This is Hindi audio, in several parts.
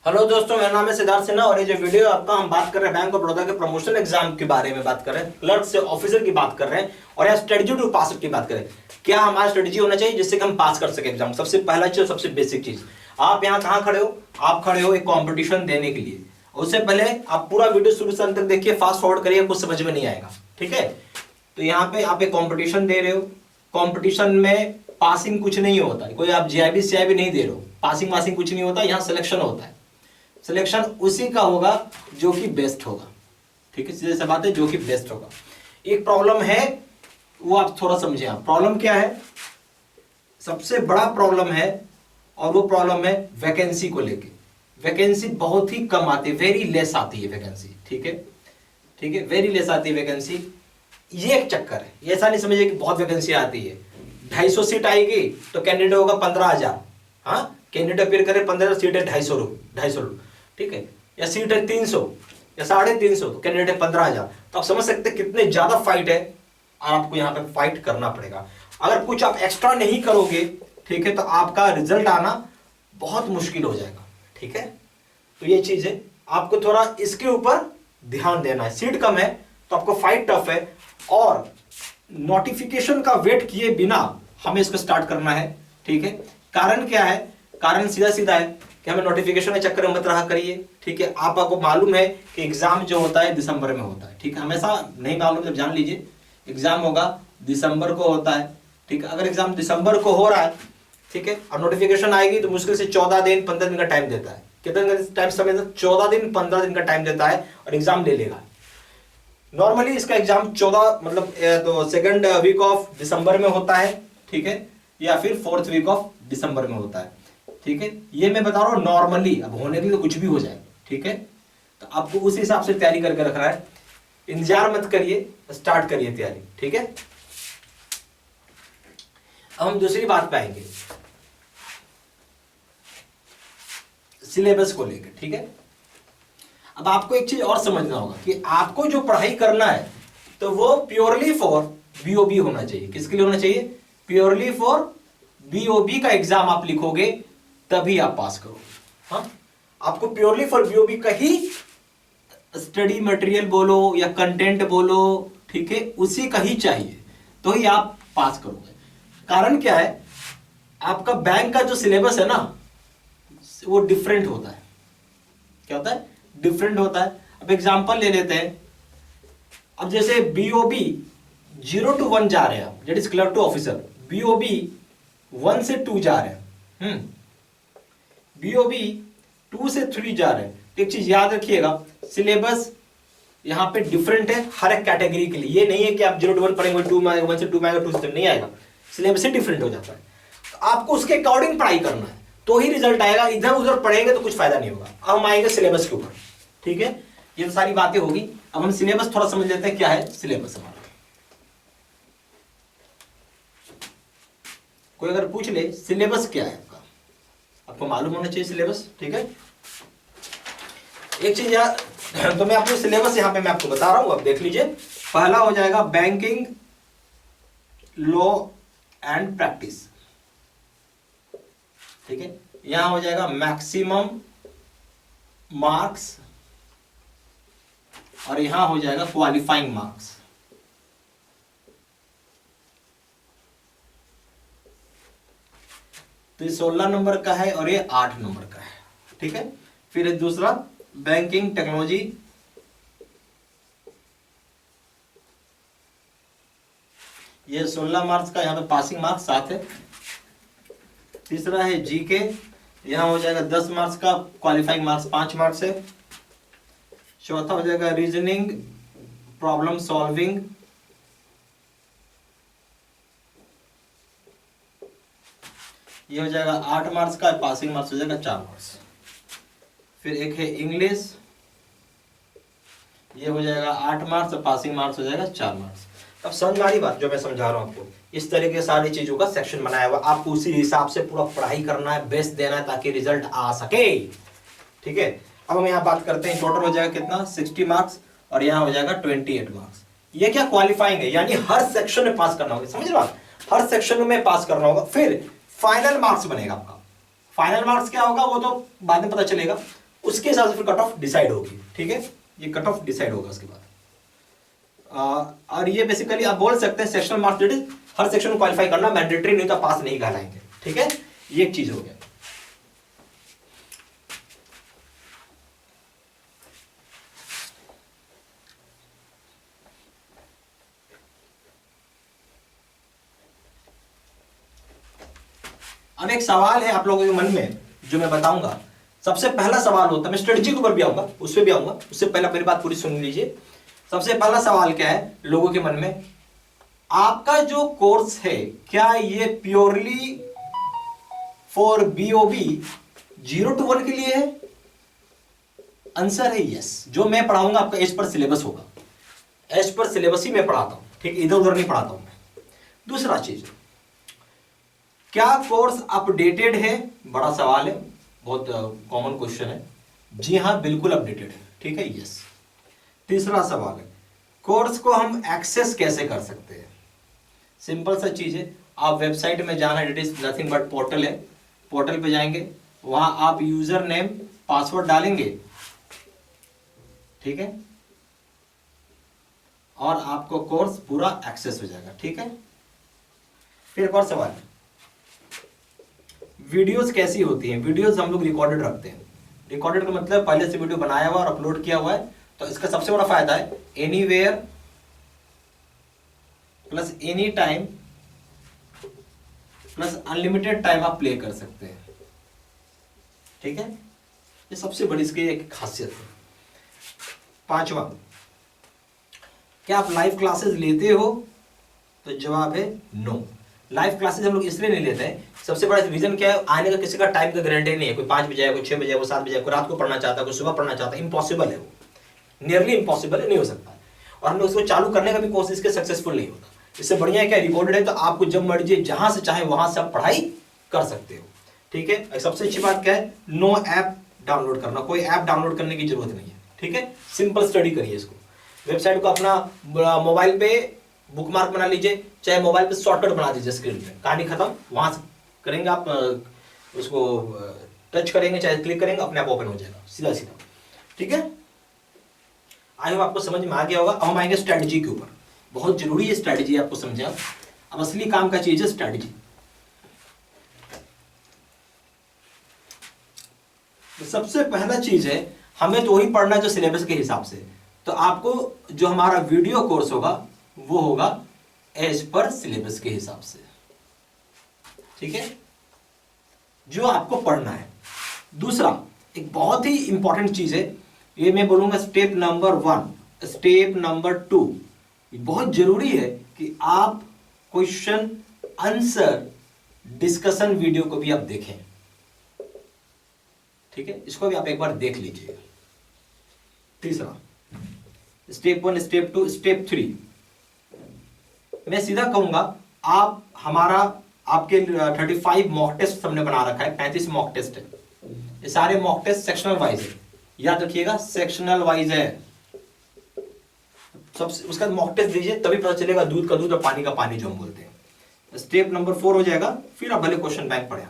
हेलो दोस्तों, मेरा नाम है सिद्धार्थ सिन्हा और ये जो वीडियो आपका हम बात कर रहे हैं बैंक ऑफ बड़ौदा के प्रमोशन एग्जाम के बारे में बात कर रहे हैं, क्लर्क से ऑफिसर की बात कर रहे हैं और यहाँ स्ट्रेटजी टू पास की बात करें। क्या हमारा स्ट्रेटजी होना चाहिए जिससे कि हम पास कर सके एग्जाम। सबसे पहला चीज, सबसे बेसिक चीज, आप यहाँ कहाँ खड़े हो? आप खड़े हो एक कॉम्पिटिशन देने के लिए। उससे पहले आप पूरा वीडियो शुरू से अंत तक देखिए, फास्ट फॉरवर्ड करिए, कुछ समझ में नहीं आएगा। ठीक है, तो यहाँ पे आप एक कॉम्पिटिशन दे रहे हो। कॉम्पिटिशन में पासिंग कुछ नहीं होता है, कोई आप जीआईबी सीआईबी नहीं दे रहे हो, पासिंग वासिंग कुछ नहीं होता। यहाँ सिलेक्शन होता है, सिलेक्शन उसी का होगा जो कि बेस्ट होगा। ठीक है, सीधे सी बात है, जो कि बेस्ट होगा। एक प्रॉब्लम है, वो आप थोड़ा समझे। आप प्रॉब्लम क्या है? सबसे बड़ा प्रॉब्लम है और वो प्रॉब्लम है वैकेंसी को लेके। वैकेंसी बहुत ही कम आती है, वेरी लेस आती है वैकेंसी। ठीक है, ठीक है, वेरी लेस आती है वैकेंसी। ये एक चक्कर है, ये ऐसा नहीं समझिए कि बहुत वैकेंसी आती है। 250 सीट आएगी तो कैंडिडेट होगा 15,000। हाँ, कैंडिडेट अपेयर करे 15,000, सीट है 250। ठीक है, या सीट है 300 या 350, तो कैंडिडेट है 15,000। तो आप समझ सकते हैं कितने ज्यादा फाइट है और आपको यहाँ पे फाइट करना पड़ेगा। अगर कुछ आप एक्स्ट्रा नहीं करोगे, ठीक है, तो आपका रिजल्ट आना बहुत मुश्किल हो जाएगा। ठीक है, तो ये चीज है, आपको थोड़ा इसके ऊपर ध्यान देना है। सीट कम है तो आपको फाइट टफ है और नोटिफिकेशन का वेट किए बिना हमें इसको स्टार्ट करना है। ठीक है, कारण क्या है? कारण सीधा सीधा है कि हमें नोटिफिकेशन के चक्कर में मत रहा करिए। ठीक है, आपको मालूम है कि एग्जाम जो होता है दिसंबर में होता है। ठीक है, हमेशा नहीं मालूम जब जान लीजिए, एग्जाम होगा दिसंबर को होता है। ठीक है, अगर एग्जाम दिसंबर को हो रहा है, ठीक है, और नोटिफिकेशन आएगी तो मुश्किल से 14 दिन 15 दिन का टाइम देता है। कितना टाइम समय? 14 दिन 15 दिन का टाइम देता है और एग्जाम ले लेगा। नॉर्मली इसका एग्जाम 14 मतलब तो सेकंड वीक ऑफ दिसंबर में होता है। ठीक है, या फिर 4th वीक ऑफ दिसंबर में होता है। ठीक है, ये मैं बता रहा हूं नॉर्मली, अब होने भी तो कुछ भी हो जाए। ठीक है, तो आपको उस हिसाब से तैयारी करके रखना है। इंतजार मत करिए, स्टार्ट करिए तैयारी। ठीक है, अब हम दूसरी बात पे आएंगे, सिलेबस को लेकर। ठीक है, अब आपको एक चीज और समझना होगा कि आपको जो पढ़ाई करना है तो वो प्योरली फॉर बीओबी होना चाहिए। किसके लिए होना चाहिए? प्योरली फॉर बीओबी का एग्जाम आप लिखोगे तभी आप पास करोगे। हाँ, आपको प्योरली फॉर बीओबी का ही स्टडी मटेरियल बोलो या कंटेंट बोलो, ठीक है, उसी का ही चाहिए तो ही आप पास करोगे। कारण क्या है? आपका बैंक का जो सिलेबस है ना, वो डिफरेंट होता है। क्या होता है? डिफरेंट होता है। अब एग्जांपल ले लेते हैं, अब जैसे बीओबी 0 to 1 जा रहे हैं आप, that is clerk to officer. BOB 1 से 2 जा रहे हैं, बीओबी 2 से 3 जा रहे हैं। एक चीज याद रखिएगा, सिलेबस यहां पे डिफरेंट है हर एक कैटेगरी के लिए। ये नहीं है कि आप 0 to 1 पढ़ेंगे 2 में 1 से 2 में आएगा, 2 से नहीं आएगा। सिलेबस ही डिफरेंट हो जाता है, तो आपको उसके अकॉर्डिंग पढ़ाई करना है तो ही रिजल्ट आएगा। इधर उधर पढ़ेंगे तो कुछ फायदा नहीं होगा। अब हम आएंगे सिलेबस के ऊपर। ठीक है, ये तो सारी बातें होगी। अब हम सिलेबस थोड़ा समझ लेते हैं, क्या है सिलेबस हमारा। कोई अगर पूछ ले सिलेबस क्या है आपका, आपको मालूम होना चाहिए सिलेबस। ठीक है, एक चीज यार, तो मैं आपको सिलेबस यहां पे मैं आपको बता रहा हूं, अब देख लीजिए। पहला हो जाएगा बैंकिंग लॉ एंड प्रैक्टिस। ठीक है, यहां हो जाएगा मैक्सिमम मार्क्स और यहां हो जाएगा क्वालिफाइंग मार्क्स। तो ये 16 नंबर का है और ये 8 नंबर का है। ठीक है, फिर दूसरा बैंकिंग टेक्नोलॉजी, ये 16 मार्क्स का, यहां पे पासिंग मार्क्स 7 है। तीसरा है जीके, यहां हो जाएगा 10 मार्क्स का, क्वालिफाइंग मार्क्स 5 मार्क्स है। चौथा हो जाएगा रीजनिंग प्रॉब्लम सॉल्विंग, ये हो जाएगा 8 मार्क्स का, पासिंग मार्क्स हो जाएगा 4 मार्क्स। फिर एक है इंग्लिश, ये हो जाएगा 8 मार्क्स और पासिंग मार्क्स हो जाएगा 4 मार्क्स। अब समझ आ रही बात जो मैं समझा रहा हूं आपको? इस तरीके से सारी चीजों का सेक्शन बनाया हुआ, आपको उसी हिसाब से पूरा पढ़ाई करना है, बेस्ट देना है ताकि रिजल्ट आ सके। ठीक है, अब हम यहाँ बात करते हैं, टोटल हो जाएगा कितना? 60 मार्क्स और यहाँ हो जाएगा 28 मार्क्स। ये क्या क्वालिफाइंग है, यानी हर सेक्शन में पास करना होगा। समझ रहे आप? हर सेक्शन में पास करना होगा। फिर फाइनल मार्क्स बनेगा आपका। फाइनल मार्क्स क्या होगा वो तो बाद में पता चलेगा। उसके हिसाब से फिर कट ऑफ डिसाइड होगी। ठीक है, ये कट ऑफ डिसाइड होगा उसके बाद। और ये बेसिकली आप बोल सकते हैं सेक्शनल मार्क्स हर सेक्शन को क्वालिफाई करना मैंडेटरी, नहीं तो पास नहीं कहलाएंगे। ठीक है, ये एक चीज हो गया। अब एक सवाल है आप लोगों के मन में जो मैं बताऊंगा। सबसे पहला सवाल होता है, मैं स्ट्रेटजी के ऊपर भी आऊंगा, उस पर भी आऊंगा, उससे पहले मेरी बात पूरी सुन लीजिए। सबसे पहला सवाल क्या है लोगों के मन में, आपका जो कोर्स है क्या ये प्योरली फॉर बीओबी 0 to 1 के लिए है? आंसर है यस। जो मैं पढ़ाऊंगा आपका एज पर सिलेबस होगा, एज पर सिलेबस ही मैं पढ़ाता हूं। ठीक, इधर उधर नहीं पढ़ाता हूं मैं। दूसरा चीज, क्या कोर्स अपडेटेड है? बड़ा सवाल है, बहुत कॉमन क्वेश्चन है। जी हाँ, बिल्कुल अपडेटेड है। ठीक है, यस। तीसरा सवाल है, कोर्स को हम एक्सेस कैसे कर सकते हैं? सिंपल सा चीज है, आप वेबसाइट में जाना, it is nothing but portal है। पोर्टल पे जाएंगे, वहां आप यूजर नेम पासवर्ड डालेंगे। ठीक है, और आपको कोर्स पूरा एक्सेस हो जाएगा। ठीक है, फिर एक और सवाल है, वीडियोस कैसी होती हैं? वीडियोस हम लोग रिकॉर्डेड रखते हैं। रिकॉर्डेड का मतलब पहले से वीडियो बनाया हुआ और अपलोड किया हुआ है। तो इसका सबसे बड़ा फायदा है anywhere plus any time plus unlimited time आप प्ले कर सकते हैं। ठीक है, ये सबसे बड़ी इसकी एक खासियत है। पांचवा, क्या आप लाइव क्लासेस लेते हो? तो जवाब है नो। लाइव क्लासेस हम लोग इसलिए नहीं लेते हैं, सबसे बड़ा रीजन क्या है, आने का किसी का टाइम का गारंटी नहीं है। कोई 5 बजे आए, कोई 6 बजे आए, कोई 7 बजे आए, कोई रात को पढ़ना चाहता है, कोई सुबह पढ़ना चाहता है। इम्पॉसिबल है, वो नियरली इम्पॉसिबल है, नहीं हो सकता। और हम लोग उसको चालू करने का भी कोशिश के सक्सेसफुल नहीं होता। इससे बढ़िया है क्या, रिकॉर्डेड है तो आपको जब मर्जी जहां से चाहे वहां से आप पढ़ाई कर सकते हो। ठीक है, सबसे अच्छी बात क्या है, नो ऐप डाउनलोड करना, कोई ऐप डाउनलोड करने की जरूरत नहीं है। ठीक है, सिंपल स्टडी करिए इसको। वेबसाइट को अपना मोबाइल पे बुकमार्क बना लीजिए, चाहे मोबाइल पे शॉर्टकट बना दीजिए, स्क्रीन पे कहानी खत्म, वहां से करेंगे आप उसको टच करेंगे, चाहे क्लिक करेंगे, अपने आप ओपन हो जाएगा सीधा सीधा। ठीक है, आई होप आपको समझ में आ गया होगा। अब हम आएंगे स्ट्रेटजी के ऊपर। बहुत जरूरी है स्ट्रेटजी, आपको समझे। अब असली काम का चीज है स्ट्रेटजी। तो सबसे पहला चीज है, हमें तो वही पढ़ना जो सिलेबस के हिसाब से। तो आपको जो हमारा वीडियो कोर्स होगा वो होगा एज पर सिलेबस के हिसाब से। ठीक है, जो आपको पढ़ना है। दूसरा एक बहुत ही इंपॉर्टेंट चीज है, ये मैं बोलूंगा स्टेप नंबर 1, स्टेप नंबर 2, बहुत जरूरी है कि आप क्वेश्चन आंसर डिस्कशन वीडियो को भी आप देखें। ठीक है, इसको भी आप एक बार देख लीजिए। तीसरा स्टेप 1, स्टेप 2, स्टेप 3, मैं सीधा कहूंगा आप हमारा आपके 35 मॉक टेस्ट हमने बना रखा है, 35 मॉक टेस्ट है। ये सारे मॉक टेस्ट सेक्शनल वाइज है, याद रखिएगा सेक्शनल वाइज है। सबसे उसका मॉक टेस्ट दीजिए, तभी पता चलेगा दूध का दूध और पानी का पानी जो हम बोलते हैं। स्टेप नंबर 4 हो जाएगा, फिर आप भले क्वेश्चन बैंक पढ़े।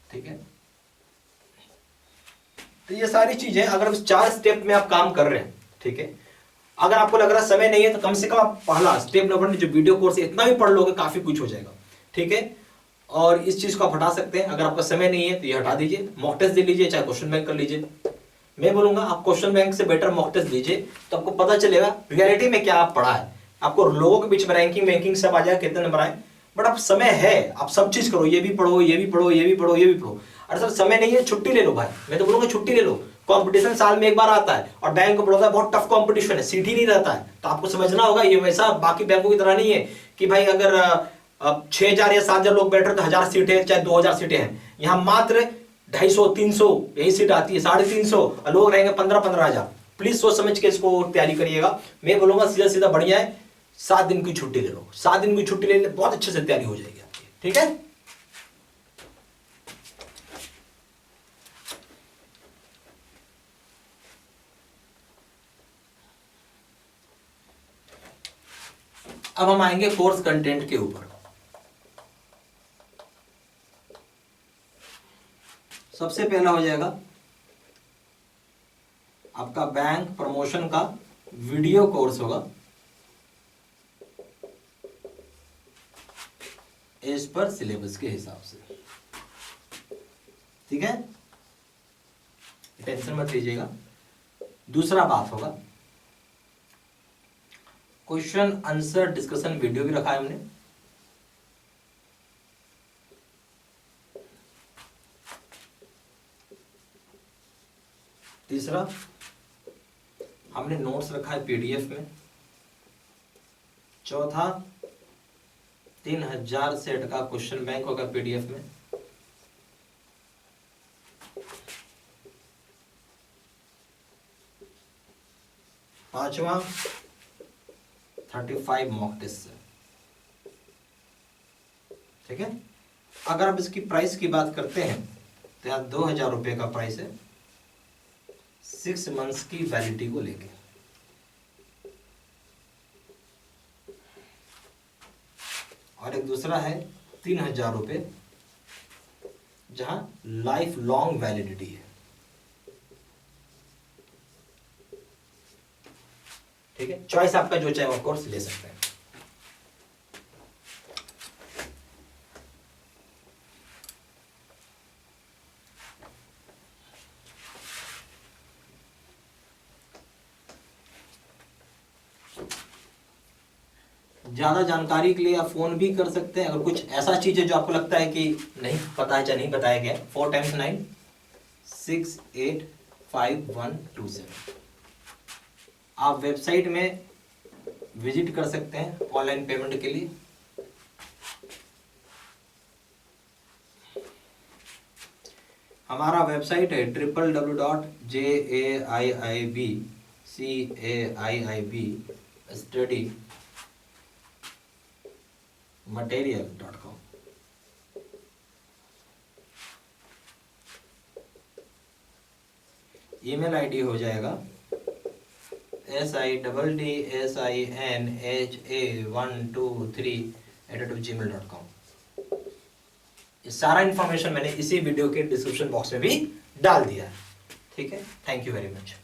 ठीक है, तो ये सारी चीजें अगर उस 4 स्टेप में आप काम कर रहे हैं, ठीक है, अगर आपको लग रहा समय नहीं है तो कम से कम आप पहला स्टेप नंबर जो वीडियो कोर्स है इतना भी पढ़ लोगे, काफी कुछ हो जाएगा। ठीक है, और इस चीज को आप हटा सकते हैं। अगर आपका समय नहीं है तो ये हटा दीजिए, मॉक टेस्ट दे लीजिए, चाहे क्वेश्चन बैंक कर लीजिए। मैं बोलूंगा आप क्वेश्चन बैंक से बेटर मॉक टेस्ट दीजिए, तो आपको पता चलेगा रियलिटी में क्या आप पढ़ा है। आपको लोगों के बीच में रैंकिंग वैंकिंग सब आ जाए कितने नंबर आए, बट आप समय है, आप सब चीज करो, ये भी पढ़ो, ये भी पढ़ो, ये भी पढ़ो, ये भी पढ़ो। अरे सर समय नहीं है, छुट्टी ले लो भाई, मैं तो बोलूंगा छुट्टी ले लो। कंपटीशन साल में एक बार आता है और बैंक ऑफ बड़ौदा बहुत टफ कंपटीशन है, सीट ही नहीं रहता है। तो आपको समझना होगा ये वैसा बाकी बैंकों की तरह नहीं है कि भाई अगर 6,000 या 7,000 लोग बैठ रहे तो 1,000 सीटें चाहे 2,000 सीटें हैं। यहाँ मात्र 250, 300 यही सीट आती है, 350 और लोग रहेंगे 15,000। प्लीज सोच समझ के इसको तैयारी करिएगा। मैं बोलूंगा सीधा सीधा बढ़िया है 7 दिन की छुट्टी ले लो, 7 दिन की छुट्टी ले ले, बहुत अच्छे से तैयारी हो जाएगी आपकी। ठीक है, अब हम आएंगे कोर्स कंटेंट के ऊपर। सबसे पहला हो जाएगा आपका बैंक प्रमोशन का वीडियो कोर्स होगा एज पर सिलेबस के हिसाब से, ठीक है, टेंशन मत लीजिएगा। दूसरा बात होगा क्वेश्चन आंसर डिस्कशन वीडियो भी रखा है हमने। तीसरा हमने नोट्स रखा है पीडीएफ में। चौथा 3000 सेट का क्वेश्चन बैंक होगा पीडीएफ में। पांचवा 35 मॉक टेस्ट, ठीक है। अगर आप इसकी प्राइस की बात करते हैं तो यहाँ 2000 रुपये का प्राइस है 6 मंथ्स की वैलिडिटी को लेके। और एक दूसरा है 3000 रुपये जहां लाइफ लॉन्ग वैलिडिटी है, ठीक है। चॉइस आपका जो चाहे वो कोर्स ले सकते हैं। ज्यादा जानकारी के लिए आप फोन भी कर सकते हैं। अगर कुछ ऐसा चीज है जो आपको लगता है कि नहीं पता है या नहीं बताया गया, 4 × 9 6855127 आप वेबसाइट में विजिट कर सकते हैं ऑनलाइन पेमेंट के लिए। हमारा वेबसाइट है www.jaiibstudymaterial.com। ईमेल आईडी हो जाएगा sidsinha123@gmail.com। ये सारा इंफॉर्मेशन मैंने इसी वीडियो के डिस्क्रिप्शन बॉक्स में भी डाल दिया है, ठीक है। Thank you very much.